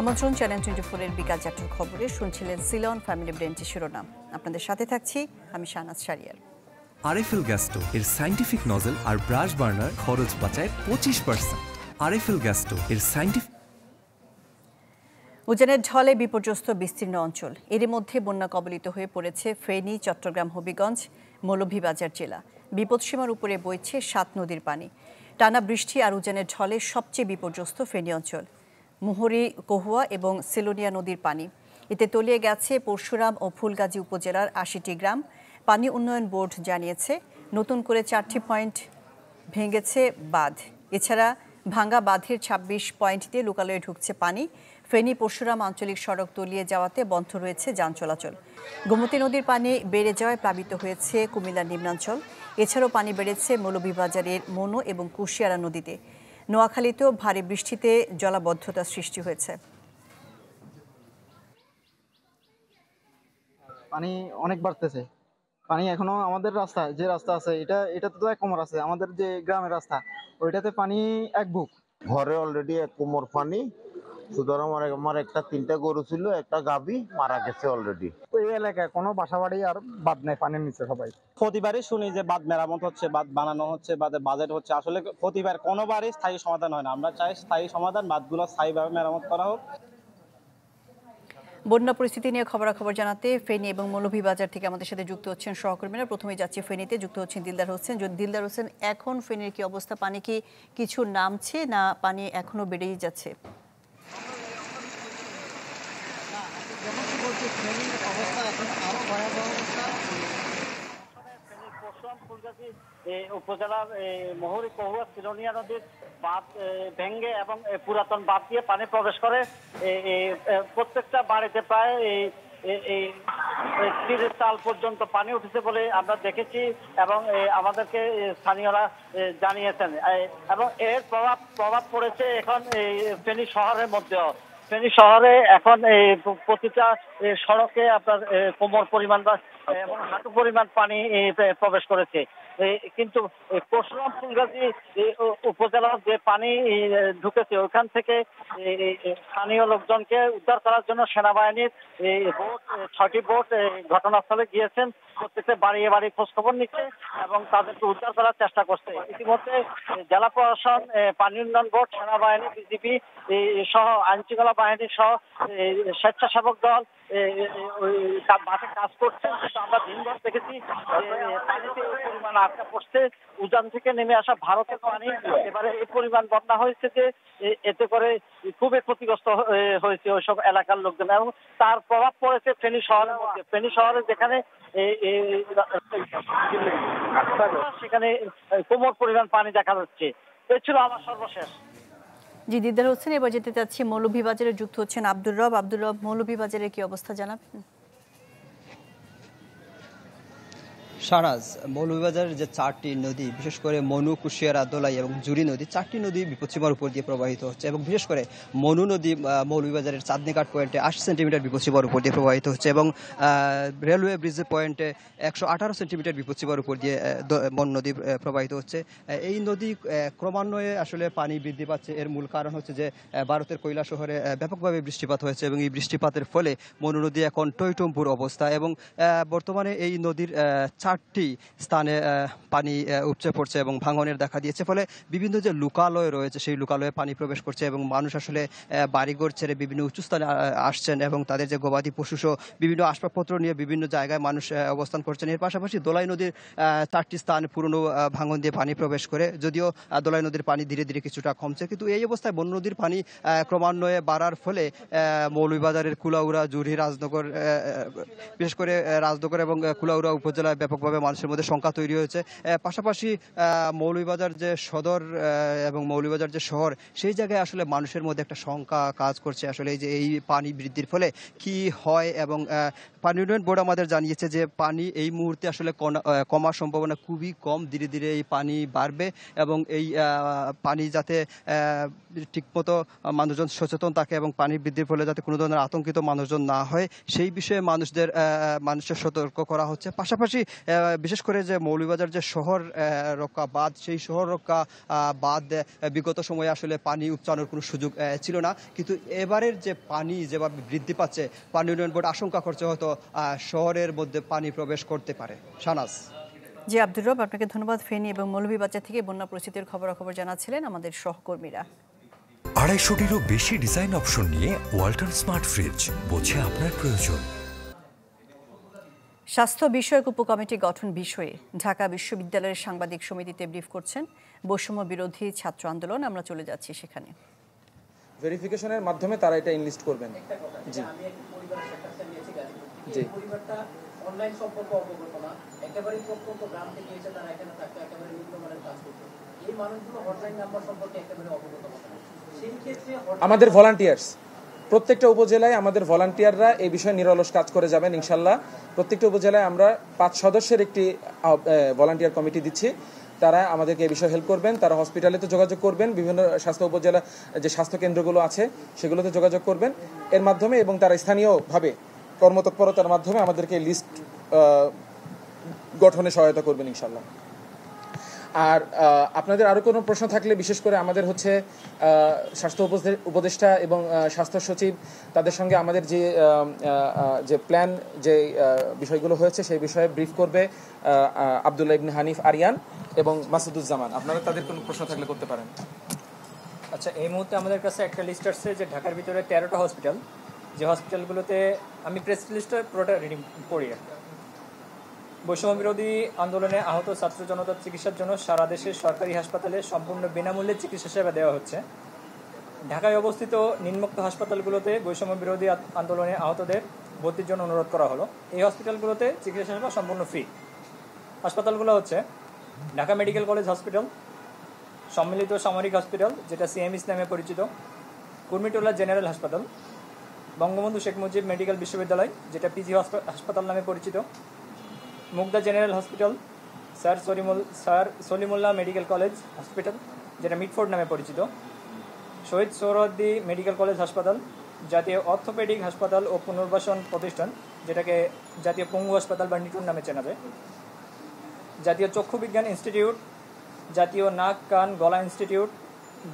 আমন্ত্রণ চ্যানেল 24 এর বিকাল 4টার খবরে শুনছিলেন সিলন ফ্যামিলি ব্র্যান্ডের শিরোনাম। আপনাদের সাথে থাকছি আমি শাহনাজ শারিয়ার। আরএফএল গ্যাস্টো এর সাইন্টিফিক নজল আর ব্রাশ বার্নার খরচ বাঁচায় 25%। আরএফএল গ্যাস্টো এর সাইন্টিফিক। উজানের ঢলে বিপর্যস্ত বিস্তীর্ণ অঞ্চল। এরই মধ্যে বন্যা কবলিত হয়ে পড়েছে ফেনী, চট্টগ্রাম, হবিগঞ্জ, মৌলভীবাজার জেলা। বিপদসীমার উপরে বইছে 7 নদীর পানি। টানা বৃষ্টি আর উজানের ঢলে সবচেয়ে বিপর্যস্ত ফেনী অঞ্চল। মুহুরী, কহুয়া এবং সেলোনিয়া নদীর পানি। এতে তলিয়ে গেছে পরশুরাম ও ফুলগাজী উপজেলার 80টি গ্রাম। পানি উন্নয়ন বোর্ড জানিয়েছে নতুন করে 4টি পয়েন্ট ভেঙেছে বাঁধ। এছাড়া ভাঙ্গা বাঁধের 26 পয়েন্ট দিয়ে লোকালয়ে ঢুকছে পানি। ফেনী পরশুরাম আঞ্চলিক সড়ক তলিয়ে যাওয়াতে বন্ধ রয়েছে যান চলাচল। গোমতী নদীর পানি বেড়ে যাওয়ায় প্লাবিত হয়েছে কুমিল্লার নিম্নাঞ্চল। এছাড়াও পানি বেড়েছে মৌলভীবাজারের মনু এবং কুশিয়ারা নদীতে। নোয়াখালীতেও ভারী বৃষ্টিতে জলাবদ্ধতার সৃষ্টি হয়েছে। পানি অনেক বাড়তেছে। পানি এখনো আমাদের রাস্তা যে রাস্তা আছে এটাতে তো 1 কোমর আছে। আমাদের যে গ্রামের রাস্তা ওইটাতে পানি 1 বুক। ঘরে অলরেডি 1 কোমর পানি। সুতরাং আমার একটা 3টা গরু ছিল, একটা গাভী মারা গেছে অলরেডি। তো এই এলাকায় কোনো বাসাবাড়ি আর বাদ নেই পানির নিচে। সবাই প্রতিবারই শুনি যে বাঁধ মেরামত হচ্ছে, বাঁধ বানানো হচ্ছে, বাঁধের বাজেট হচ্ছে। আসলে প্রতিবার কোনোবারই স্থায়ী সমাধান হয় না। আমরা চাই স্থায়ী সমাধান, বাঁধগুলো স্থায়ীভাবে মেরামত করা হোক। বন্যা পরিস্থিতি নিয়ে খবরাখবর জানাতে ফেনী এবং মৌলভীবাজার থেকে আমাদের সাথে যুক্ত হচ্ছেন সহকর্মীরা। প্রথমেই যাচ্ছি ফেনীতে, যুক্ত হচ্ছেন দিলদার হোসেন। দিলদার হোসেন, এখন ফেনীর কি অবস্থা? পানি কি কিছু নামছে না পানি এখনো বেড়েই যাচ্ছে? উপজেলার মুহুরী, কহুয়া, সিলোনিয়া নদীর বাঁধ ভেঙ্গে এবং পুরাতন বাঁধ দিয়ে পানি প্রবেশ করে। প্রত্যেকটা বাড়িতে প্রায় 30 সাল পর্যন্ত পানি উঠেছে বলে আমরা দেখেছি এবং আমাদেরকে স্থানীয়রা জানিয়েছেন। এবং এর প্রভাব পড়েছে এখন ফেনী শহরের মধ্যেও। ফেনী শহরে এখন প্রতিটা সড়কে আপনার কোমর পরিমাণ এবং হাঁটু পরিমাণ পানি প্রবেশ করেছে। কিন্তু পরশুরাম, ফুলগাজী উপজেলার যে পানি ঢুকেছে ওইখান থেকে স্থানীয় লোকজনকে উদ্ধার করার জন্য সেনাবাহিনীর বোট 6টি বোট ঘটনাস্থলে গিয়েছেন। প্রত্যেকটা বাড়ি বাড়ি খোঁজখবর নিচ্ছে এবং তাদেরকে উদ্ধার করার চেষ্টা করছে। ইতিমধ্যে জেলা প্রশাসন, পানি উন্নয়ন বোর্ড, সেনাবাহিনী, বিজিবি সহ আইনশৃঙ্খলা বাহিনী সহ স্বেচ্ছাসেবক দল মাঠে কাজ করছে। আমরা দিনভর দেখেছি পানিতে এই পরিমাণ আটকা পড়ছে। উজান থেকে নেমে আসা ভারতের পানি এবারে এই পরিমাণ বন্যা হয়েছে যে এতে করে খুবই ক্ষতিগ্রস্ত হয়েছে ওইসব এলাকার লোকজন এবং তার প্রভাব পড়েছে ফেনী শহরের মধ্যে। ফেনী শহরে যেখানে সেখানে কোমর পরিমাণ পানি দেখা যাচ্ছে। এই ছিল আমার সর্বশেষ। জি দিলদার হোসেন, এবার যেতে চাচ্ছি মৌলভীবাজারে, যুক্ত হচ্ছেন আব্দুর রব। আব্দুর রব, মৌলভীবাজারের কি অবস্থা জানাবেন? শাহনাজ, মৌলভীবাজারের যে 4টি নদী, বিশেষ করে মনু, কুশিয়ারা, দোলাই এবং জুড়ি নদী, 4টি নদী বিপদসীমার উপর দিয়ে প্রবাহিত হচ্ছে এবং বিশেষ করে মনু নদী মৌলভীবাজারের চাঁদনীঘাট পয়েন্টে 80 সেন্টিমিটার বিপদসীমার উপর দিয়ে প্রবাহিত হচ্ছে এবং রেলওয়ে ব্রিজের পয়েন্টে 118 সেন্টিমিটার বিপদসীমার উপর দিয়ে মনু নদী প্রবাহিত হচ্ছে। এই নদী ক্রমান্বয়ে আসলে পানি বৃদ্ধি পাচ্ছে। এর মূল কারণ হচ্ছে যে ভারতের কৈলা শহরে ব্যাপকভাবে বৃষ্টিপাত হয়েছে এবং এই বৃষ্টিপাতের ফলে মনু নদী এখন টইটম্বুর অবস্থা এবং বর্তমানে এই নদীর 4টি স্থানে পানি উপচে পড়ছে এবং ভাঙনের দেখা দিয়েছে। ফলে বিভিন্ন যে লোকালয় রয়েছে সেই লোকালয়ে পানি প্রবেশ করছে এবং মানুষ আসলে বাড়িঘর ছেড়ে বিভিন্ন উঁচু স্থানে আসছেন এবং তাদের যে গবাদি পশুসহ বিভিন্ন আসবাবপত্র নিয়ে বিভিন্ন জায়গায় মানুষ অবস্থান করছেন। এর পাশাপাশি দোলাই নদীর 4টি স্থান পুরনো ভাঙন দিয়ে পানি প্রবেশ করে, যদিও দোলাই নদীর পানি ধীরে ধীরে কিছুটা কমছে, কিন্তু এই অবস্থায় বন্য নদীর পানি ক্রমান্বয়ে বাড়ার ফলে মৌলভীবাজারের কুলাউড়া, জুড়ি, রাজনগর, বিশেষ করে রাজনগর এবং কুলাউড়া উপজেলায় ব্যাপকভাবে মানুষের মধ্যে শঙ্কা তৈরি হয়েছে। পাশাপাশি মৌলভীবাজার যে সদর এবং মৌলভীবাজার যে শহর, সেই জায়গায় আসলে মানুষের মধ্যে একটা শঙ্কা কাজ করছে আসলে এই যে এই পানি বৃদ্ধির ফলে কি হয়। এবং পানি উন্নয়ন বোর্ড আমাদের জানিয়েছে যে পানি এই মুহূর্তে আসলে কমার সম্ভাবনা খুবই কম। ধীরে ধীরে এই পানি বাড়বে এবং এই পানি যাতে ঠিকমতো মানুষজন সচেতন থাকে এবং পানি বৃদ্ধির ফলে যাতে কোনো ধরনের আতঙ্কিত মানুষজন না হয় সেই বিষয়ে মানুষের সতর্ক করা হচ্ছে। পাশাপাশি বিশেষ করে যে মৌলভীবাজার যে শহর রক্ষা বাঁধ, সেই শহর রক্ষা বাঁধ বিগত সময়ে আসলে পানি উপচানোর কোনো সুযোগ ছিল না, কিন্তু এবারের যে পানি যেভাবে বৃদ্ধি পাচ্ছে, পানি উন্নয়ন বোর্ড আশঙ্কা করছে হয়তো শহরের মধ্যে পানি প্রবেশ করতে পারে। শাহনাজ। জি আব্দুর রব, আপনাকে ধন্যবাদ। ফেনী এবং মৌলভীবাজার থেকে বন্যা পরিস্থিতির খবরাখবর জানাচ্ছিলেন আমাদের সহকর্মীরা। 250-টিরও বেশি ডিজাইন অপশন নিয়ে ওয়ালটন স্মার্ট ফ্রিজ, বোঝে আপনার প্রয়োজন। স্বাস্থ্য বিষয়ক উপকমিটি গঠন বিষয়ে ঢাকা বিশ্ববিদ্যালয়ের সাংবাদিক সমিতিতে ব্রিফ করছেন বৈষম্য বিরোধী ছাত্র আন্দোলন। আমরা চলে যাচ্ছি সেখানে। ভেরিফিকেশনের মাধ্যমে তারা এটা ইনলিস্ট করবেন। জি জি অনলাইন সম্পর্ক অবগত না, একেবারে প্রত্যন্ত গ্রাম থেকে এসে তারা এখানে থাকতে একেবারে নিম্নমানের কাজ করতে, এই মানুষগুলো হটলাইন নাম্বার সম্পর্কে একেবারে অবগত না। সেই ক্ষেত্রে আমাদের ভলান্টিয়ার্স, প্রত্যেকটা উপজেলায় আমাদের ভলান্টিয়াররা এই বিষয়ে নিরলস কাজ করে যাবেন ইনশাল্লাহ। প্রত্যেকটা উপজেলায় আমরা 5 সদস্যের একটি ভলান্টিয়ার কমিটি দিচ্ছি, তারা আমাদেরকে এই বিষয়ে হেল্প করবেন। তারা হসপিটালেতে যোগাযোগ করবেন, বিভিন্ন স্বাস্থ্য উপজেলা যে স্বাস্থ্য কেন্দ্রগুলো আছে সেগুলোতে যোগাযোগ করবেন এর মাধ্যমে, এবং তারা স্থানীয়ভাবে কর্মতৎপরতার মাধ্যমে আমাদেরকে লিস্ট গঠনে সহায়তা করবেন ইনশাল্লাহ। আর আপনাদের আরও কোনো প্রশ্ন থাকলে, বিশেষ করে আমাদের হচ্ছে স্বাস্থ্য উপদেষ্টা এবং স্বাস্থ্য সচিব, তাদের সঙ্গে আমাদের যে প্ল্যান, যে বিষয়গুলো হয়েছে সেই বিষয়ে ব্রিফ করবে আব্দুল্লাহ ইবনে হানিফ আরিয়ান এবং মাসুদুজ্জামান। আপনারা তাদের কোনো প্রশ্ন থাকলে করতে পারেন। আচ্ছা, এই মুহূর্তে আমাদের কাছে একটা লিস্ট আসছে যে ঢাকার ভিতরে 13টা হসপিটাল, যে হসপিটালগুলোতে আমি প্রেস লিস্টটা পুরোটা রিডিং পড়ি। বৈষম্য বিরোধী আন্দোলনে আহত ছাত্র জনতার চিকিৎসার জন্য সারা দেশের সরকারি হাসপাতালে সম্পূর্ণ বিনামূল্যে চিকিৎসা সেবা দেওয়া হচ্ছে। ঢাকায় অবস্থিত নিম্নোক্ত হাসপাতালগুলোতে বৈষম্য বিরোধী আন্দোলনে আহতদের ভর্তির জন্য অনুরোধ করা হলো। এই হসপিটালগুলোতে চিকিৎসা সেবা সম্পূর্ণ ফ্রি। হাসপাতালগুলো হচ্ছে ঢাকা মেডিকেল কলেজ হসপিটাল, সম্মিলিত সামরিক হসপিটাল যেটা সিএমএইচ নামে পরিচিত, কুর্মিটোলা জেনারেল হাসপাতাল, বঙ্গবন্ধু শেখ মুজিব মেডিকেল বিশ্ববিদ্যালয় যেটা পিজি হাসপাতাল নামে পরিচিত, Mugda general hospital, sir Salimullah medical college hospital যেটা মিটফোর্ড নামে পরিচিত, শহীদ সোহরাওয়ার্দী মেডিকেল কলেজ হাসপাতাল, জাতীয় অর্থোপেডিক হাসপাতাল ও পুনর্বাসন প্রতিষ্ঠান যেটাকে জাতীয় পঙ্গু হাসপাতাল বা নিটুন নামে চেনা যায়, জাতীয় চক্ষু বিজ্ঞান ইনস্টিটিউট, জাতীয় নাক কান গলা ইনস্টিটিউট,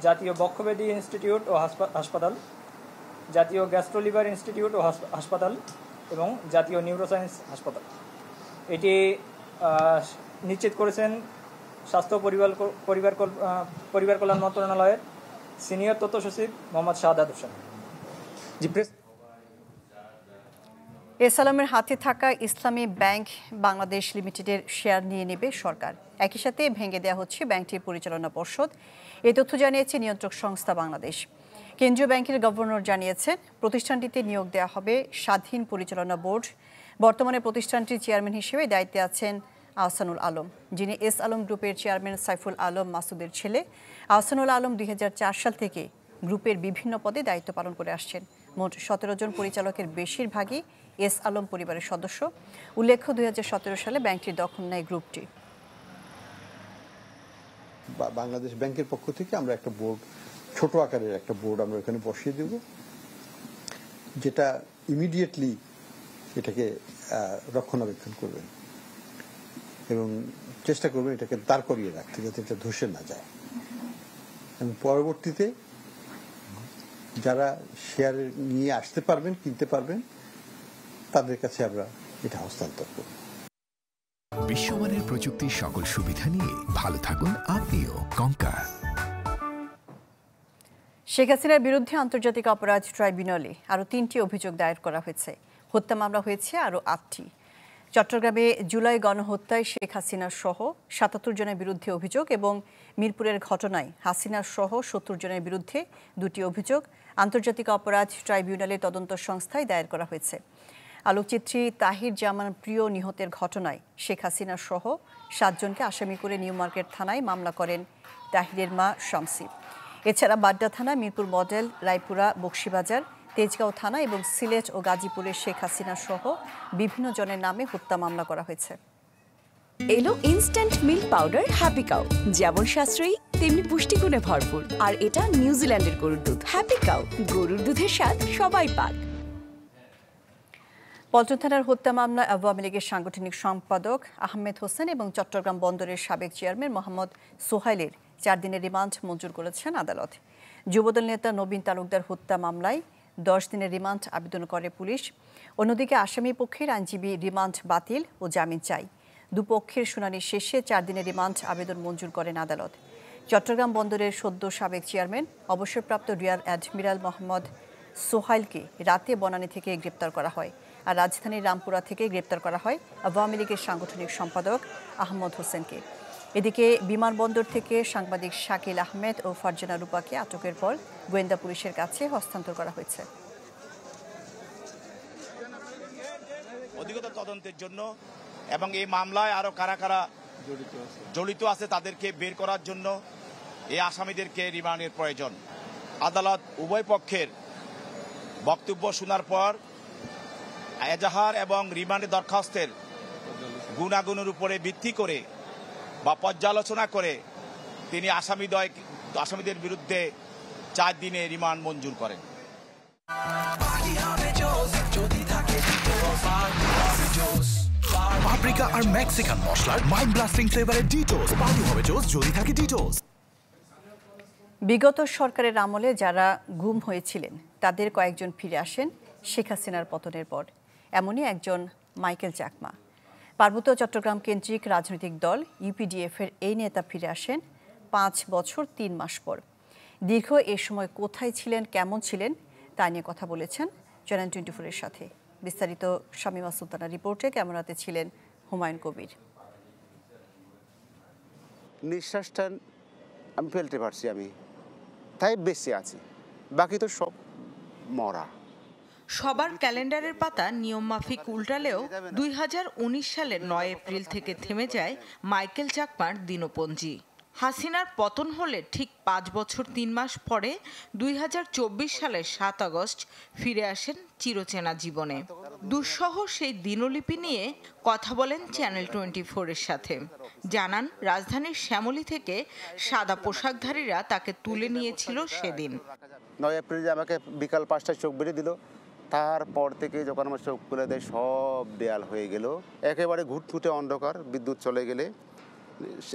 জাতীয় বক্ষব্যাধি ইনস্টিটিউট ও হাসপাতাল, জাতীয় গ্যাস্ট্রোলিভার ইনস্টিটিউট ও হাসপাতাল এবং জাতীয় নিউরোসায়েন্স হাসপাতাল। এটি নিশ্চিত করেছেন স্বাস্থ্য পরিবার কল্যাণ মন্ত্রণালয়ের সিনিয়র তথ্য সচিব মোহাম্মদ শাহাদাত হোসেন। এস আলমের হাতে থাকা ইসলামী ব্যাংক বাংলাদেশ লিমিটেডের শেয়ার নিয়ে নেবে সরকার। একই সাথে ভেঙে দেওয়া হচ্ছে ব্যাংকটির পরিচালনা পর্ষদ। এই তথ্য জানিয়েছে নিয়ন্ত্রক সংস্থা বাংলাদেশ। কেন্দ্রীয় ব্যাংকের গভর্নর জানিয়েছেন প্রতিষ্ঠানটিতে নিয়োগ দেওয়া হবে স্বাধীন পরিচালনা বোর্ড। বর্তমানে প্রতিষ্ঠানটির চেয়ারম্যান হিসেবে দায়িত্বে আছেন আহসানুল আলম, যিনি এস আলম গ্রুপের চেয়ারম্যান সাইফুল আলম মাসুদের ছেলে। আহসানুল আলম 2004 সাল থেকে গ্রুপের বিভিন্ন পদে দায়িত্ব পালন করে আসছেন। মোট 17 জন পরিচালকের বেশিরভাগই এস আলম পরিবারের সদস্য। উল্লেখ্য 2017 সালে ব্যাংকটির দখল নেয় গ্রুপটি। বাংলাদেশ ব্যাংকের পক্ষ থেকে আমরা একটা বোর্ড, ছোট আকারের একটা বোর্ড আমরা এখানে বসিয়ে দেব, যেটা ইমিডিয়েটলি এটাকে রক্ষণাবেক্ষণ করবেন এবং চেষ্টা করবেন এটাকে দাঁড় করিয়ে রাখতে, যাতে এটা ধসে না যায়। এবং পরবর্তীতে যারা শেয়ার নিয়ে আসতে পারবেন, কিনতে পারবেন, তাদের কাছে আমরা এটা হস্তান্তর করব। বিশ্বমানের প্রযুক্তির সকল সুবিধা নিয়ে ভালো থাকুন আপনিও। কঙ্কা। শেখ হাসিনার বিরুদ্ধে আন্তর্জাতিক অপরাধ ট্রাইব্যুনালে আরও 3টি অভিযোগ দায়ের করা হয়েছে। হত্যা মামলা হয়েছে আরও 8টি। চট্টগ্রামে জুলাই গণহত্যায় শেখ হাসিনার সহ 77 জনের বিরুদ্ধে অভিযোগ এবং মিরপুরের ঘটনায় হাসিনার সহ 70 জনের বিরুদ্ধে 2টি অভিযোগ আন্তর্জাতিক অপরাধ ট্রাইব্যুনালের তদন্ত সংস্থায় দায়ের করা হয়েছে। আলোকচিত্রী তাহির জামান প্রিয় নিহতের ঘটনায় শেখ হাসিনা সহ 7 জনকে আসামি করে নিউ মার্কেট থানায় মামলা করেন তাহিরের মা শামসী। এছাড়া বাড্ডা থানা, মিরপুর মডেল, রায়পুরা, বকশীবাজার, তেজগাঁও থানা এবং সিলেট ও গাজীপুরের শেখ হাসিনা সহ বিভিন্ন জনের নামে হত্যা মামলা করা হয়েছে। এলো instant milk powder happy cow, যেমন সাশ্রয়ী তেমনি পুষ্টিগুণে ভরপুর। আর এটা নিউজিল্যান্ডের গরুর দুধ। হ্যাপি কাউ, গরুর দুধের স্বাদ সবাই পাক। পল্টন থানার হত্যা মামলায় আওয়ামী লীগের সাংগঠনিক সম্পাদক আহমেদ হোসেন এবং চট্টগ্রাম বন্দরের সাবেক চেয়ারম্যান মোহাম্মদ সোহাইলের 4 দিনের রিমান্ড মঞ্জুর করেছেন আদালত। যুবদল নেতা নবীন তালুকদার হত্যা মামলায় 10 দিনের রিমান্ড আবেদন করে পুলিশ। অন্যদিকে আসামি পক্ষের আইনজীবী রিমান্ড বাতিল ও জামিন চাই। দুপক্ষের শুনানি শেষে 4 দিনের রিমান্ড আবেদন মঞ্জুর করেন আদালত। চট্টগ্রাম বন্দরের সদ্য সাবেক চেয়ারম্যান অবসরপ্রাপ্ত রিয়ার অ্যাডমিরাল মোহাম্মদ সোহাইলকে রাতে বনানী থেকে গ্রেপ্তার করা হয়, আর রাজধানীর রামপুরা থেকে গ্রেপ্তার করা হয় আওয়ামী লীগের সাংগঠনিক সম্পাদক আহমদ হোসেনকে। এদিকে বিমানবন্দর থেকে সাংবাদিক শাকিল আহমেদ ও ফারজানা রূপাকে আটকের পর গোয়েন্দা পুলিশের কাছে হস্তান্তর করা হয়েছে। অধিকতর তদন্তের জন্য এবং এই মামলায় আরো কারা কারা জড়িত আছে তাদেরকে বের করার জন্য এই আসামিদেরকে রিমান্ডের প্রয়োজন। আদালত উভয় পক্ষের বক্তব্য শোনার পর এজাহার এবং রিমান্ডের দরখাস্তের গুণাগুণের উপরে ভিত্তি করে বা পর্যালোচনা করে তিনি আসামিদের বিরুদ্ধে 4 দিনের রিমান্ড মঞ্জুর করেন। পাপরিকা আর মেক্সিকান মশলার মাইন্ড ব্লাস্টিং ফ্লেভারের ডিটোস পার্টি হবে জোস যদি থাকে ডিটোস। বিগত সরকারের আমলে যারা গুম হয়েছিলেন তাদের কয়েকজন ফিরে আসেন শেখ হাসিনার পতনের পর। এমনই একজন মাইকেল চাকমা। পার্বত্য চট্টগ্রাম কেন্দ্রিক রাজনৈতিক দল ইউপিডিএফ-এর এই নেতা ফিরে আসেন 5 বছর 3 মাস পর। দীর্ঘ এ সময় কোথায় ছিলেন, কেমন ছিলেন তা নিয়ে কথা বলেছেন চ্যানেল 24-এর সাথে। বিস্তারিত শামীমা সুলতানার রিপোর্টে ক্যামেরাতে ছিলেন হুমায়ুন কবির। নিঃশ্বাসটা আমি ফেলতে পারছি, আমি তাই বেঁচে আছি, বাকি তো সব মরা। সবার ক্যালেন্ডারের পাতা নিয়মমাফিক উল্টালেও 2019 সালের 9 এপ্রিল থেকে থেমে যায় মাইকেল চাকমার দিনপঞ্জি। হাসিনার পতন হলে ঠিক 5 বছর 3 মাস পরে 2024 সালের 7 আগস্ট ফিরে আসেন চিরচেনা জীবনে। দুঃসহ সেই দিনলিপি নিয়ে কথা বলেন চ্যানেল 24-এর সাথে। জানান রাজধানীর শ্যামলী থেকে সাদা পোশাকধারীরা তাকে তুলে নিয়েছিল সেদিন। 9 এপ্রিল আমাকে বিকাল 5টায় চোখ বেরিয়ে দিল। তারপর থেকে যখন আমার চোখ খুলে দেয় সব দেয়াল হয়ে গেল, একেবারে ঘুটঘুটে অন্ধকার। বিদ্যুৎ চলে গেলে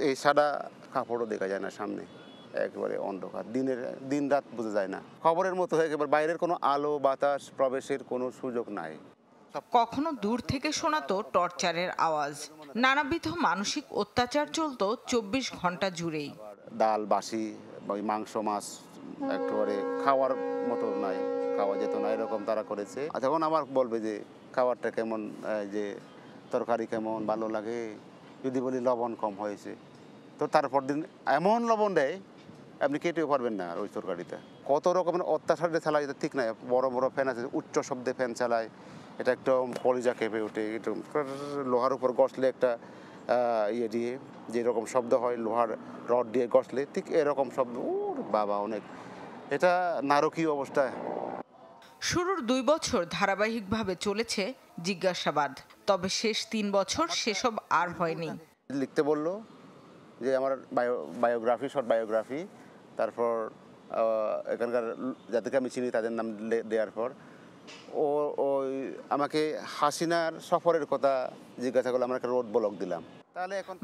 এই সাদা কাপড়ও দেখা যায় না সামনে, একেবারে অন্ধকার। দিন রাত বোঝা যায় না, খবরের মতো হয়ে একেবারে বাইরের কোনো আলো বাতাস প্রবেশের কোনো সুযোগ নাই। কখনো দূর থেকে শোনাতো টর্চারের আওয়াজ। নানাবিধ মানসিক অত্যাচার চলতো 24 ঘন্টা জুড়েই। ডাল বাসি মাংস মাছ একেবারে খাওয়ার মতো নাই, খাওয়া যেত না, এরকম তারা করেছে। তখন আমার বলবে যে খাবারটা কেমন, যে তরকারি কেমন, ভালো লাগে। যদি বলি লবণ কম হয়েছে, তো তারপর দিন এমন লবণ দেয় আপনি কেটেও পারবেন না ওই তরকারিটা। কত রকমের অত্যাচারে চালায় এটা ঠিক নাই। বড় বড় ফ্যান আছে, উচ্চ শব্দে ফ্যান চালায়, এটা একদম কলিজা কেঁপে ওঠে। একটু লোহার উপর গসলে একটা ইয়ে দিয়ে যেরকম শব্দ হয়, লোহার রড দিয়ে গসলে ঠিক এরকম শব্দ। বাবা অনেক, এটা নারকীয় অবস্থায়। শুরুর 2 বছর ধারাবাহিকভাবে চলেছে জিজ্ঞাসাবাদ, তবে শেষ 3 বছর সেসব আর হয়নি। লিখতে বললো যে আমার বায়োগ্রাফি, শর্ট বায়োগ্রাফি, তারপর এখানকার যাদেরকে আমি চিনি তাদের নাম দেওয়ার পর ওই আমাকে হাসিনার সফরের কথা জিজ্ঞাসা করলো। আমরা একটা রোড ব্লক দিলাম।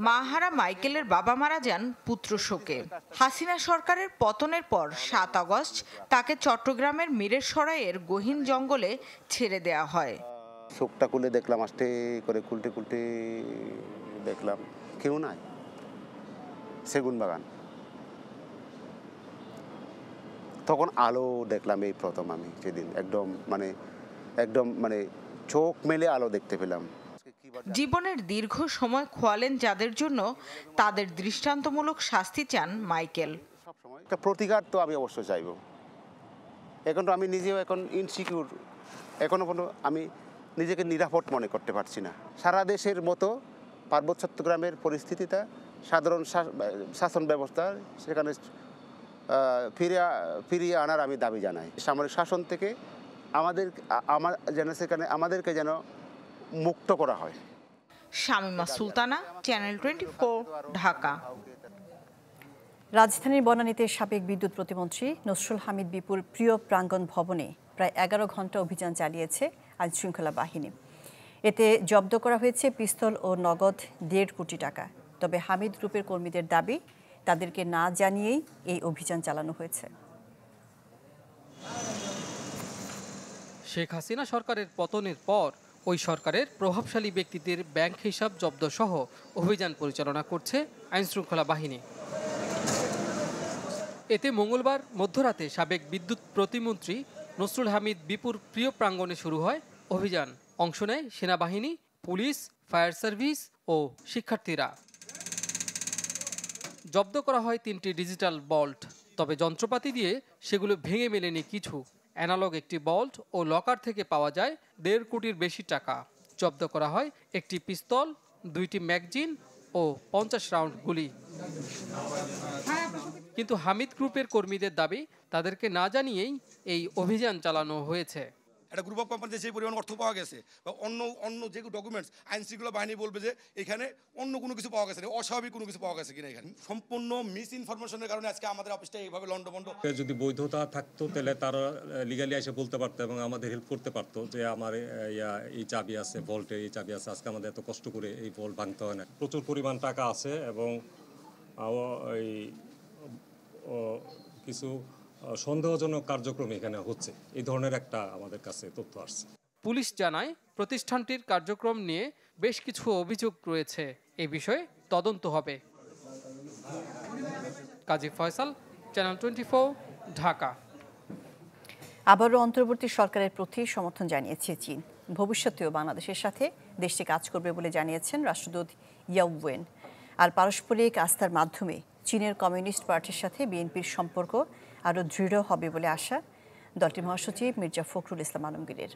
মাহারা মাইকেলের বাবা মারা যান পুত্র শোকে। হাসিনা সরকারের পতনের পর 7 আগস্ট তাকে চট্টগ্রামের মিরেরসরাইয়ের গহীন জঙ্গলে ছেড়ে দেয়া হয়। শোকটা খুলে দেখলাম, আস্তে করে কুলটে কুলটে দেখলাম কেউ নাই, সেগুন বাগান। তখন আলো দেখলাম এই প্রথম আমি সেদিন, একদম মানে চোখ মেলে আলো দেখতে পেলাম। জীবনের দীর্ঘ সময় খোয়ালেন যাদের জন্য, তাদের দৃষ্টান্তমূলক শাস্তি চান মাইকেল। একটা প্রতিকার তো আমি অবশ্যই চাইব। এখন তো আমি নিজেও এখন ইনসিকিউর, এখনো কোনো আমি নিজেকে নিরাপদ মনে করতে পারছি না। সারা দেশের মতো পার্বত্য চট্টগ্রামের পরিস্থিতিটা, সাধারণ শাসন ব্যবস্থা সেখানে ফিরিয়ে আনার আমি দাবি জানাই। সামরিক শাসন থেকে আমাদেরকে যেন মুক্ত করা হয়। শামীমা সুলতানা, চ্যানেল 24, ঢাকা। রাজধানীর বনানীতে সাবেক বিদ্যুৎ প্রতিমন্ত্রী নসরুল হামিদ বিপুর প্রিয় প্রাঙ্গণ ভবনে প্রায় 11 ঘণ্টা অভিযান চালিয়েছে আইনশৃঙ্খলা বাহিনী। এতে জব্দ করা হয়েছে পিস্তল ও নগদ 1.5 কোটি টাকা। তবে হামিদ গ্রুপের কর্মীদের দাবি, তাদেরকে না জানিয়েই এই অভিযান চালানো হয়েছে। শেখ হাসিনা সরকারের পতনের পর ওই সরকারের প্রভাবশালী ব্যক্তিদের ব্যাংক হিসাব জব্দ সহ অভিযান পরিচালনা করছে আইনশৃঙ্খলা বাহিনী। এতে মঙ্গলবার মধ্যরাতে সাবেক বিদ্যুৎ প্রতিমন্ত্রী নসরুল হামিদ বিপুর প্রিয় প্রাঙ্গণে শুরু হয় অভিযান। অংশ নেয় সেনাবাহিনী, পুলিশ, ফায়ার সার্ভিস ও শিক্ষার্থীরা। জব্দ করা হয় 3টি ডিজিটাল বল্ট। তবে যন্ত্রপাতি দিয়ে সেগুলো ভেঙে মেলেনি কিছু। অ্যানালগ একটি বল্ট ও লকার থেকে পাওয়া যায় 1.5 কোটির বেশি টাকা। জব্দ করা হয় একটি পিস্তল, 2টি ম্যাগজিন ও 50 রাউন্ড গুলি। কিন্তু হামিদ গ্রুপের কর্মীদের দাবি, তাদেরকে না জানিয়েই এই অভিযান চালানো হয়েছে। একটা গ্রুপ অফ কোম্পানিতে যে পরিমাণ অর্থ পাওয়া গেছে বা অন্য যে ডকুমেন্টস আইন শৃঙ্খলা বাহিনী বলবে যে এখানে অন্য কোনো কিছু পাওয়া গেছে, অস্বাভাবিক কোনো কিছু পাওয়া গেছে কিনা। এখানে সম্পূর্ণ মিস ইনফরমেশনের কারণে আজকে আমাদের অফিসটা এইভাবে লন্ডভন্ড। যদি বৈধতা থাকতো তাহলে তারা লিগালি এসে বলতে পারতো এবং আমাদের হেল্প করতে পারতো যে আমার এই চাবি আছে, ভল্টে এই চাবি আছে, আজকে আমাদের এত কষ্ট করে এই ভল্ট ভাঙতে হয় না। প্রচুর পরিমাণ টাকা আছে এবং কিছু সন্দেহজনক কার্যক্রম এখানে হচ্ছে, এই ধরনের একটা আমাদের কাছে তথ্য আসছে। পুলিশ জানায় প্রতিষ্ঠানটির কার্যক্রম নিয়ে বেশ কিছু অভিযোগ রয়েছে। এই বিষয়ে তদন্ত হবে। কাজী ফয়সাল, চ্যানেল 24, ঢাকা। আবারও অন্তর্বর্তী সরকারের প্রতি সমর্থন জানিয়েছে চীন। ভবিষ্যতেও বাংলাদেশের সাথে দেশটি কাজ করবে বলে জানিয়েছেন রাষ্ট্রদূত ইয়াও ওয়েন। আর পারস্পরিক আস্থার মাধ্যমে চীনের কমিউনিস্ট পার্টির সাথে বিএনপির সম্পর্ক আরও দৃঢ় হবে বলে আশা দলটির মহাসচিব মির্জা ফখরুল ইসলাম আলমগীরের।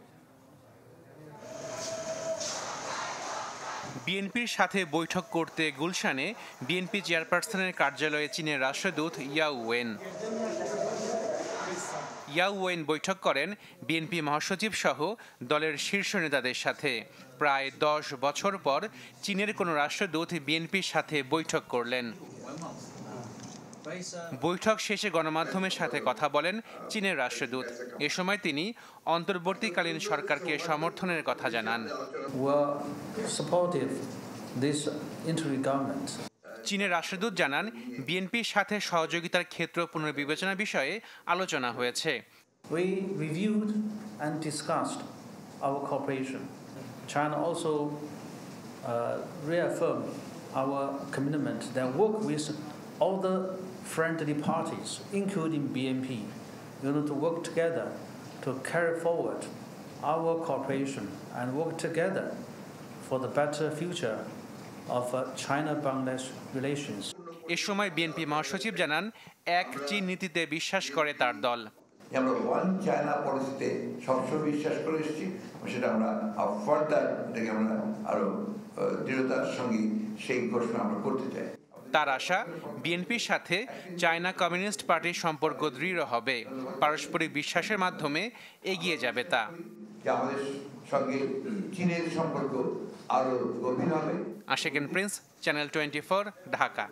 বিএনপির সাথে বৈঠক করতে গুলশানে বিএনপি চেয়ারপারসনের কার্যালয়ে চীনের রাষ্ট্রদূত ইয়াও ওয়েন বৈঠক করেন বিএনপি মহাসচিব সহ দলের শীর্ষ নেতাদের সাথে। প্রায় 10 বছর পর চীনের কোনো রাষ্ট্রদূত বিএনপির সাথে বৈঠক করলেন। বৈঠক শেষে গণমাধ্যমের সাথে কথা বলেন চীনের রাষ্ট্রদূত। এ সময় তিনি অন্তর্বর্তীকালীন সরকারকে সমর্থনের কথা জানান। চীনের রাষ্ট্রদূত জানান, বিএনপির সাথে সহযোগিতার ক্ষেত্র পুনর্বিবেচনা বিষয়ে আলোচনা হয়েছে। We reviewed and discussed our cooperation. China also reaffirmed our commitment that work with all the friendly parties, including BNP, to work together to carry forward our cooperation and work together for the better future of China-Bangladesh relations. এ সময় BNP মহাসচিব জানান, এক চীন নীতিতে বিশ্বাস করে তার দল। আমরা ওয়ান চায়না পলিসিতে সবসময় বিশ্বাস করে এসেছি, সেটা আমরা ফার্দার এটাকে আমরা আরো দৃঢ়তার সঙ্গে সেই ঘোষণা আমরা করতে চাই। তার আশা, বিএনপির সাথে চায়না কমিউনিস্ট পার্টির সম্পর্ক দৃঢ় হবে। পারস্পরিক বিশ্বাসের মাধ্যমে এগিয়ে যাবে তা। আমাদের সঙ্গে চীনের সম্পর্ক আরো গভীর হবে। আশিকুন প্রিন্স, চ্যানেল 24, ঢাকা।